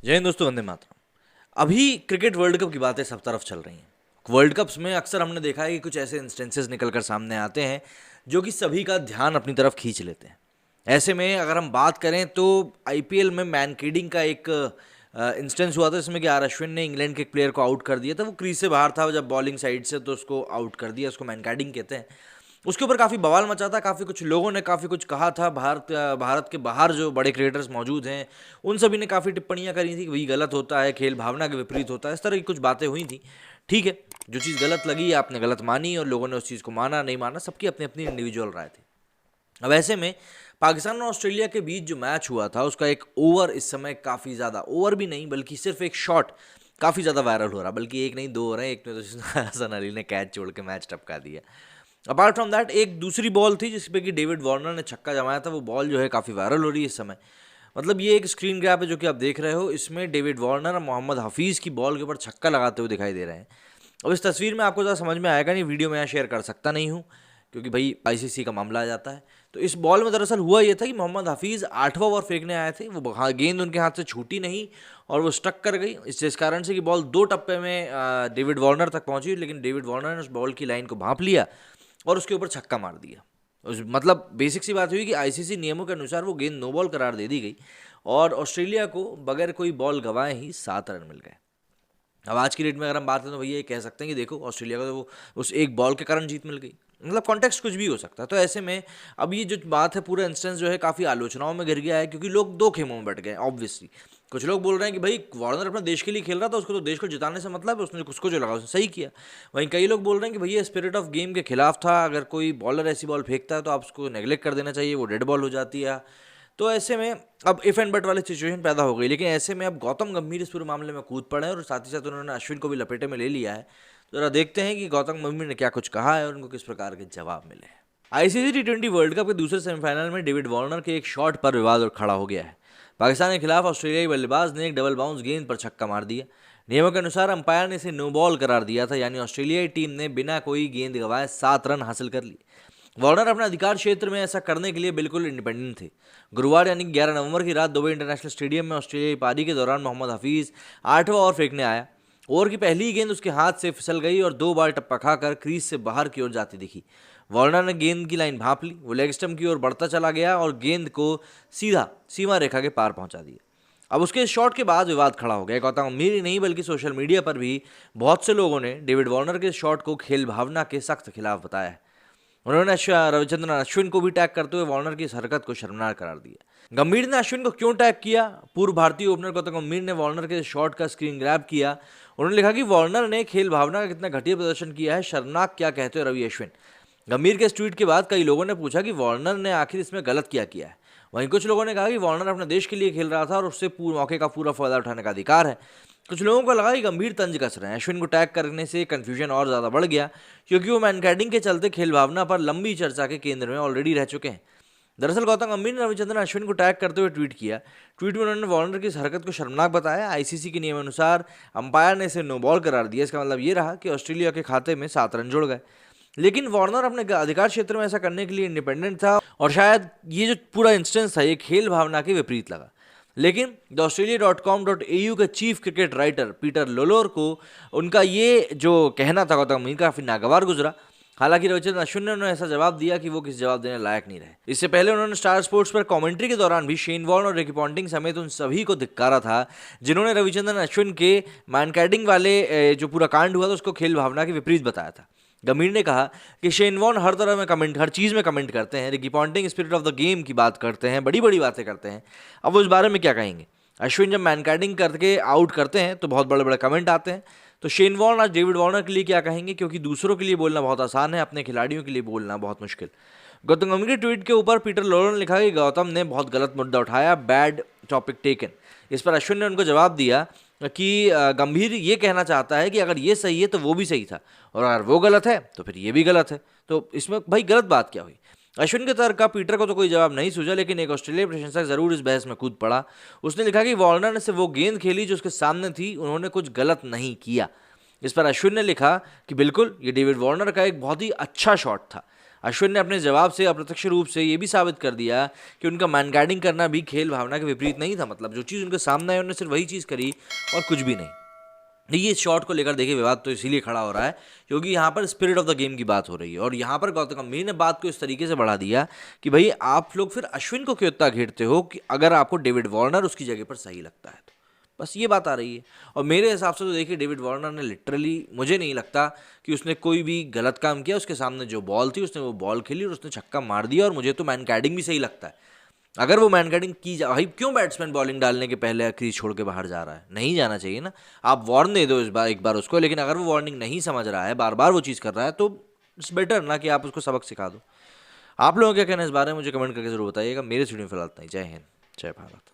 जय हिंद दोस्तों, वंदे मातरम। अभी क्रिकेट वर्ल्ड कप की बातें सब तरफ चल रही हैं। वर्ल्ड कप्स में अक्सर हमने देखा है कि कुछ ऐसे इंस्टेंसेस निकलकर सामने आते हैं जो कि सभी का ध्यान अपनी तरफ खींच लेते हैं। ऐसे में अगर हम बात करें तो आईपीएल में मैनकीडिंग का एक इंस्टेंस हुआ था, जिसमें कि आर अश्विन ने इंग्लैंड के एक प्लेयर को आउट कर दिया था। वो क्रीज से बाहर था जब बॉलिंग साइड से, तो उसको आउट कर दिया। उसको मैनकीडिंग कहते हैं। उसके ऊपर काफ़ी बवाल मचा था, काफ़ी कुछ लोगों ने काफ़ी कुछ कहा था। भारत के बाहर जो बड़े क्रिकेटर्स मौजूद हैं उन सभी ने काफ़ी टिप्पणियां करी थी कि वही गलत होता है, खेल भावना के विपरीत होता है। इस तरह की कुछ बातें हुई थी। ठीक है, जो चीज़ गलत लगी आपने गलत मानी और लोगों ने उस चीज़ को माना नहीं माना, सबकी अपनी अपनी इंडिविजुअल राय थी। अब ऐसे में पाकिस्तान और ऑस्ट्रेलिया के बीच जो मैच हुआ था उसका एक ओवर इस समय काफ़ी ज़्यादा, ओवर भी नहीं बल्कि सिर्फ एक शॉट काफ़ी ज़्यादा वायरल हो रहा, बल्कि एक नहीं दो हो रहे हैं। एक में तो हसन अली ने कैच छोड़ के मैच टपका दिया। अपार्ट फ्रॉम दैट एक दूसरी बॉल थी जिसपे कि डेविड वार्नर ने छक्का जमाया था। वो बॉल जो है काफ़ी वायरल हो रही है इस समय। मतलब ये एक स्क्रीन ग्रैब है जो कि आप देख रहे हो। इसमें डेविड वार्नर और मोहम्मद हफीज़ की बॉल के ऊपर छक्का लगाते हुए दिखाई दे रहे हैं। अब इस तस्वीर में आपको ज़्यादा समझ में आएगा नहीं, वीडियो में यहाँ शेयर कर सकता नहीं हूँ क्योंकि भाई आईसीसी का मामला आ जाता है। तो इस बॉल में दरअसल हुआ ये था कि मोहम्मद हफीज़ 8वां ओवर फेंकने आए थे। वो गेंद उनके हाथ से छूटी नहीं और वो स्टक कर गई। इस कारण से कि बॉल 2 टप्पे में डेविड वार्नर तक पहुंची, लेकिन डेविड वार्नर ने उस बॉल की लाइन को भांप लिया और उसके ऊपर छक्का मार दिया। मतलब बेसिक सी बात हुई कि आईसीसी नियमों के अनुसार वो गेंद नो बॉल करार दे दी गई और ऑस्ट्रेलिया को बगैर कोई बॉल गंवाए ही 7 रन मिल गए। अब आज की डेट में अगर हम बात करें तो भैया ये कह सकते हैं कि देखो ऑस्ट्रेलिया को तो वो उस एक बॉल के कारण जीत मिल गई। मतलब कॉन्टेक्स्ट कुछ भी हो सकता है। तो ऐसे में अब ये जो बात है, पूरा इंस्टेंस जो है काफ़ी आलोचनाओं में गिर गया है क्योंकि लोग दो खेमों में बैठ गए ऑब्वियसली। कुछ लोग बोल रहे हैं कि भाई वार्नर अपने देश के लिए खेल रहा था, उसको तो देश को जिताने से मतलब है, उसने उसको जो लगा उसने सही किया। वहीं कई लोग बोल रहे हैं कि भैया स्पिरिट ऑफ गेम के खिलाफ था। अगर कोई बॉलर ऐसी बॉल फेंकता है तो आप उसको नेगलेक्ट कर देना चाहिए, वो डेड बॉल हो जाती है। तो ऐसे में अब इफ एंड बट वाली सिचुएशन पैदा हो गई। लेकिन ऐसे में अब गौतम गंभीर इस पूरे मामले में कूद पड़े हैं और साथ ही साथ उन्होंने अश्विन को भी लपेटे में ले लिया है। तो जरा देखते हैं कि गौतम गंभीर ने क्या कुछ कहा है और उनको किस प्रकार के जवाब मिले हैं। आईसीसी टी20 वर्ल्ड कप के दूसरे सेमीफाइनल में डेविड वार्नर के एक शॉट पर विवाद और खड़ा हो गया है। पाकिस्तान के खिलाफ ऑस्ट्रेलियाई बल्लेबाज ने एक डबल बाउंस गेंद पर छक्का मार दिया। नियमों के अनुसार अंपायर ने इसे नो बॉल करार दिया था, यानी ऑस्ट्रेलियाई टीम ने बिना कोई गेंद गंवाए 7 रन हासिल कर लिए। वार्नर अपने अधिकार क्षेत्र में ऐसा करने के लिए बिल्कुल इंडिपेंडेंट थे। गुरुवार यानी 11 नवंबर की रात दुबई इंटरनेशनल स्टेडियम में ऑस्ट्रेलियाई पारी के दौरान मोहम्मद हफीज़ 8वां ओवर फेंकने आया। ओवर की पहली गेंद उसके हाथ से फिसल गई और 2 बार टप्पा खाकर क्रीज से बाहर की ओर जाती दिखी। वार्नर ने गेंद की लाइन भांप ली, वो लेग स्टंप की ओर बढ़ता चला गया और गेंद को सीधा सीमा रेखा के पार पहुंचा दिया। अब उसके शॉट के बाद विवाद खड़ा हो गया। गौतम गंभीर ही नहीं बल्कि सोशल मीडिया पर भी बहुत से लोगों ने डेविड वार्नर के शॉट को खेल भावना के सख्त खिलाफ बताया है। उन्होंने रविचंद्रन अश्विन को भी टैग करते हुए वार्नर की इस हरकत को शर्मनाक करार दिया। गंभीर ने अश्विन को क्यों टैग किया? पूर्व भारतीय ओपनर गौतम गंभीर ने वार्नर के शॉट का स्क्रीन ग्रैब किया। उन्होंने लिखा कि वार्नर ने खेल भावना का कितना घटिया प्रदर्शन किया है, शर्मनाक। क्या कहते हो रवि अश्विन? गंभीर के इस ट्वीट के बाद कई लोगों ने पूछा कि वार्नर ने आखिर इसमें गलत क्या किया है। वहीं कुछ लोगों ने कहा कि वार्नर अपने देश के लिए खेल रहा था और उससे पूरे मौके का पूरा फायदा उठाने का अधिकार है। कुछ लोगों को लगा कि गंभीर तंज कस रहे हैं। अश्विन को टैग करने से कंफ्यूजन और ज़्यादा बढ़ गया क्योंकि वो मैनकैडिंग के चलते खेल भावना पर लंबी चर्चा के केंद्र में ऑलरेडी रह चुके हैं। दरअसल गौतम गंभीर ने रविचंद्रन अश्विन को टैग करते हुए ट्वीट किया। ट्वीट में उन्होंने वार्नर की इस हरकत को शर्मनाक बताया। आईसीसी के नियम अनुसार अंपायर ने इसे नो बॉल करार दिया। इसका मतलब ये रहा कि ऑस्ट्रेलिया के खाते में 7 रन जुड़ गए। लेकिन वार्नर अपने अधिकार क्षेत्र में ऐसा करने के लिए इंडिपेंडेंट था और शायद ये जो पूरा इंस्टेंस था ये खेल भावना के विपरीत लगा। लेकिन द ऑस्ट्रेलिया.com.au के चीफ क्रिकेट राइटर पीटर लोलोर को उनका ये जो कहना था गौतम गंभीर काफी नागवार गुजरा। हालांकि रविचंद्रन अश्विन ने उन्हें ऐसा जवाब दिया कि वो किसी जवाब देने लायक नहीं रहे। इससे पहले उन्होंने स्टार स्पोर्ट्स पर कमेंट्री के दौरान भी शेन वॉर्न और रिकी पॉन्टिंग समेत उन सभी को धिक्कारा था जिन्होंने रविचंद्रन अश्विन के मैनकैडिंग वाले जो पूरा कांड हुआ था उसको खेल भावना के विपरीत बताया था। गंभीर ने कहा कि शेन वॉर्न हर तरह में कमेंट, हर चीज़ में कमेंट करते हैं। Ricky Ponting spirit of the game की बात करते हैं, बड़ी बड़ी बातें करते हैं। अब वो इस बारे में क्या कहेंगे? अश्विन जब मैनकैडिंग करके आउट करते हैं तो बहुत बड़े बड़े कमेंट आते हैं। तो शेन वॉर्न आज डेविड वार्नर के लिए क्या कहेंगे? क्योंकि दूसरों के लिए बोलना बहुत आसान है, अपने खिलाड़ियों के लिए बोलना बहुत मुश्किल। गौतम गंभीर के ट्वीट के ऊपर पीटर लोरन ने लिखा कि गौतम ने बहुत गलत मुद्दा उठाया, बैड टॉपिक टेकन। इस पर अश्विन ने उनको जवाब दिया कि गंभीर ये कहना चाहता है कि अगर ये सही है तो वो भी सही था और अगर वो गलत है तो फिर ये भी गलत है। तो इसमें भाई गलत बात क्या हुई? अश्विन के तर्क का पीटर को तो कोई जवाब नहीं सूझा, लेकिन एक ऑस्ट्रेलियाई प्रशंसक जरूर इस बहस में कूद पड़ा। उसने लिखा कि वार्नर ने सिर्फ वो गेंद खेली जो उसके सामने थी, उन्होंने कुछ गलत नहीं किया। इस पर अश्विन ने लिखा कि बिल्कुल ये डेविड वार्नर का एक बहुत ही अच्छा शॉट था। अश्विन ने अपने जवाब से अप्रत्यक्ष रूप से ये भी साबित कर दिया कि उनका मैन गार्डिंग करना भी खेल भावना के विपरीत नहीं था। मतलब जो चीज़ उनके सामने आई उन्होंने सिर्फ वही चीज़ करी और कुछ भी नहीं। ये शॉट को लेकर देखिए विवाद तो इसीलिए खड़ा हो रहा है क्योंकि यहाँ पर स्पिरिट ऑफ द गेम की बात हो रही है और यहाँ पर गौतम गंभीर ने बात को इस तरीके से बढ़ा दिया कि भाई आप लोग फिर अश्विन को क्यों इतना घेरते हो कि अगर आपको डेविड वार्नर उसकी जगह पर सही लगता है तो बस ये बात आ रही है। और मेरे हिसाब से तो देखिए डेविड वार्नर ने लिटरली, मुझे नहीं लगता कि उसने कोई भी गलत काम किया। उसके सामने जो बॉल थी उसने वो बॉल खेली और उसने छक्का मार दिया और मुझे तो मैन कैडिंग भी सही लगता है। अगर वो मैन कटिंग की जा, भाई क्यों बैट्समैन बॉलिंग डालने के पहले क्रीज छोड़ के बाहर जा रहा है? नहीं जाना चाहिए ना। आप वार्न दे दो इस बार, एक बार उसको, लेकिन अगर वो वार्निंग नहीं समझ रहा है, बार बार वो चीज़ कर रहा है, तो इट्स बेटर ना कि आप उसको सबक सिखा दो। आप लोगों का क्या कहना है इस बारे में मुझे कमेंट करके जरूर बताइएगा। मेरे स्टूडियो में फिलहाल इतना ही। जय हिंद, जय भारत।